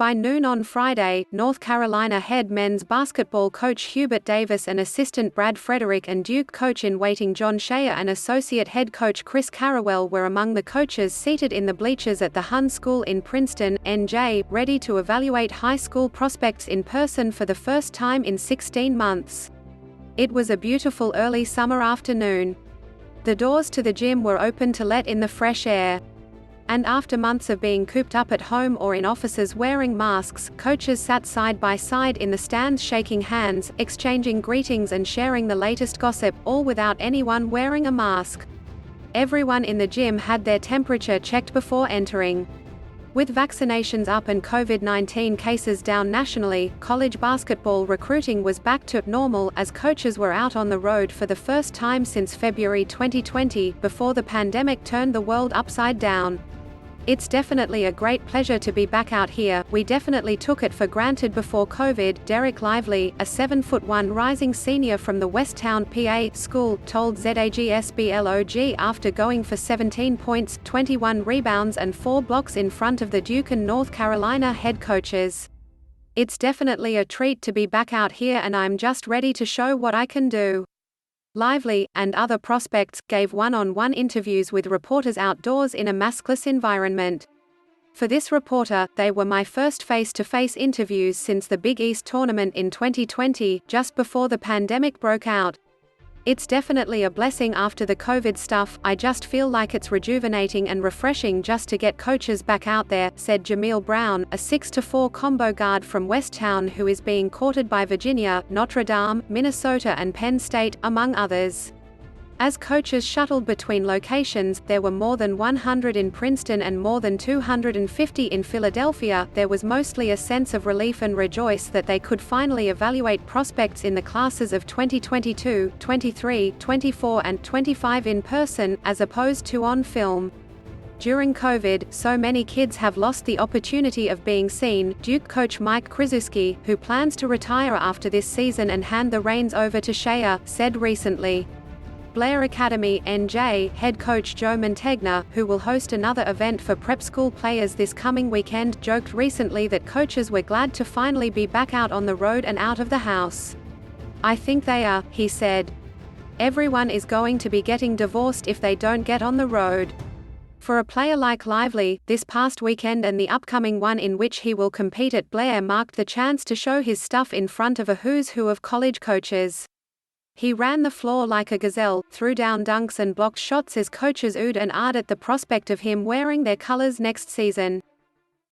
By noon on Friday, North Carolina head men's basketball coach Hubert Davis and assistant Brad Frederick and Duke coach-in-waiting Jon Scheyer and associate head coach Chris Carrawell were among the coaches seated in the bleachers at the Hun School in Princeton, NJ, ready to evaluate high school prospects in person for the first time in 16 months. It was a beautiful early summer afternoon. The doors to the gym were open to let in the fresh air. And after months of being cooped up at home or in offices wearing masks, coaches sat side by side in the stands shaking hands, exchanging greetings and sharing the latest gossip, all without anyone wearing a mask. Everyone in the gym had their temperature checked before entering. With vaccinations up and COVID-19 cases down nationally, college basketball recruiting was back to normal as coaches were out on the road for the first time since February 2020, before the pandemic turned the world upside down. "It's definitely a great pleasure to be back out here. We definitely took it for granted before COVID," Dereck Lively, a 7'1" rising senior from the Westtown, PA, school, told ZAGSBLOG after going for 17 points, 21 rebounds and 4 blocks in front of the Duke and North Carolina head coaches. "It's definitely a treat to be back out here and I'm just ready to show what I can do." Lively, and other prospects, gave one-on-one interviews with reporters outdoors in a maskless environment. "For this reporter, they were my first face-to-face interviews since the Big East tournament in 2020, just before the pandemic broke out. It's definitely a blessing after the COVID stuff. I just feel like it's rejuvenating and refreshing just to get coaches back out there," said Jameel Brown, a 6'4" combo guard from Westtown who is being courted by Virginia, Notre Dame, Minnesota and Penn State, among others. As coaches shuttled between locations, there were more than 100 in Princeton and more than 250 in Philadelphia. There was mostly a sense of relief and rejoice that they could finally evaluate prospects in the classes of 2022, 23, 24 and 25 in person, as opposed to on film. "During COVID, so many kids have lost the opportunity of being seen," Duke coach Mike Krzyzewski, who plans to retire after this season and hand the reins over to Scheyer, said recently. Blair Academy, NJ, head coach Joe Mantegna, who will host another event for prep school players this coming weekend, joked recently that coaches were glad to finally be back out on the road and out of the house. "I think they are," he said. "Everyone is going to be getting divorced if they don't get on the road." For a player like Lively, this past weekend and the upcoming one in which he will compete at Blair marked the chance to show his stuff in front of a who's who of college coaches. He ran the floor like a gazelle, threw down dunks and blocked shots as coaches oohed and aahed at the prospect of him wearing their colors next season.